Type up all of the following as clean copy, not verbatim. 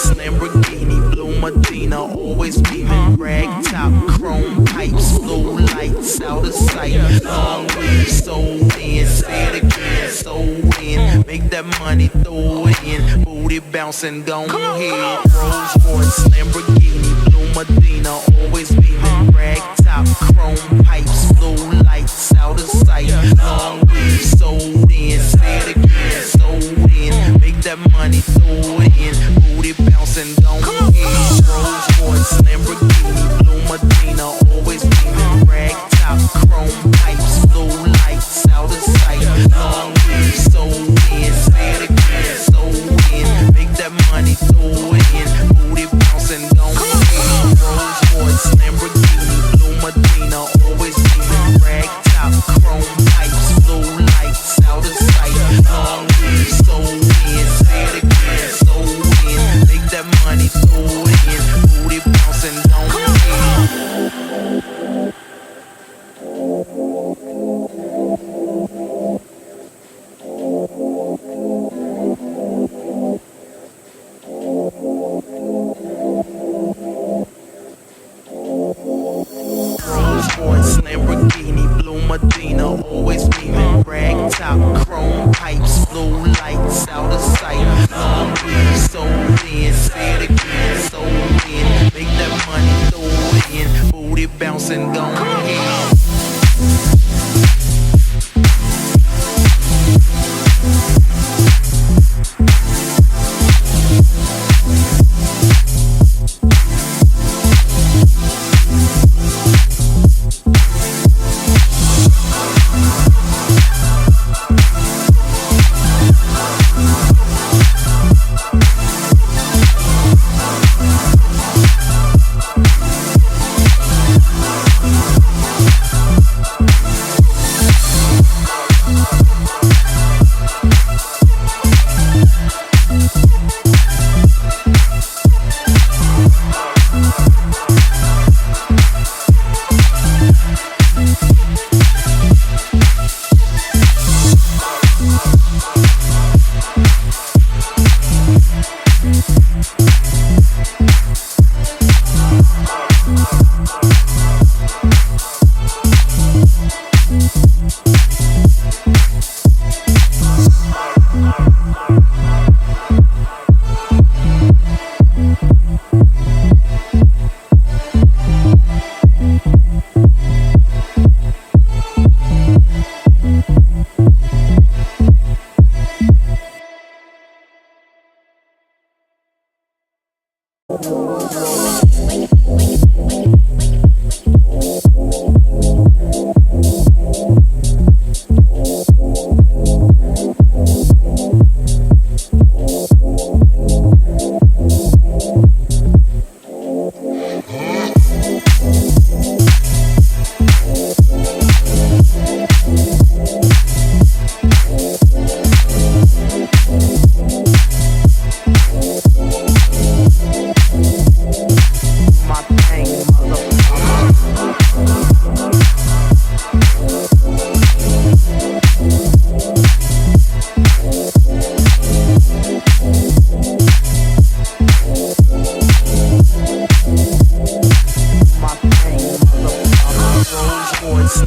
Royce, Lamborghini, Blue Medina, always beaming, rag top, chrome pipes, blue lights out of sight. Long weed, sold in, say it again, sold in. Make that money, throw it in, booty bouncing, go ahead. Rolls Royce, Lamborghini, Blue Medina, always beaming, rag top, chrome pipes, blue lights out of sight. Long weed, sold in, say it again, sold in. Make that money, throw it in, booty bouncing, go ahead. Rolls Royce, Lamborghini, Blue Medina, always beaming, rag top, chrome pipes, blue lights out of sight. Long weed, sold in, say it again, sold in. Make that money, throw it in, booty bouncing, go ahead. Rolls Royce, Lamborghini, Blue Medina, always beaming, rag top, chrome pipes, blue lights out of sight. Long weed, sold in, say it again, sold in. Make that money, throw it in, booty bouncing, go ahead. Rolls Royce, Lamborghini, Blue Medina, always beaming, rag top, chrome pipes, blue lights out of sight. Long weed, sold in, say it again, sold in. Make that money, throw it in, booty bouncing, go ahead.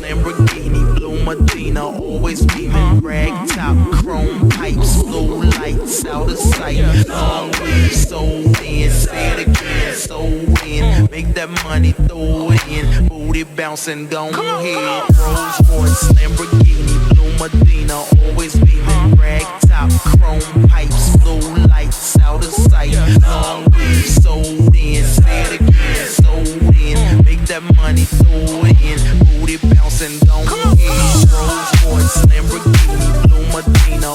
Lamborghini, Blue Medina, always beaming, rag top, chrome pipes, blue lights out of sight. Long weed, sold in, say it again, sold in. Make that money, throw it in, booty bouncing, go ahead. Rolls Royce, Lamborghini, Blue Medina, always beaming, rag top, chrome pipes, blue lights out of sight. Long weed, sold in, say it again, sold in. Make that money, throw it in, booty bouncing, go ahead. Rolls Royce, Lamborghini, Blue Medina,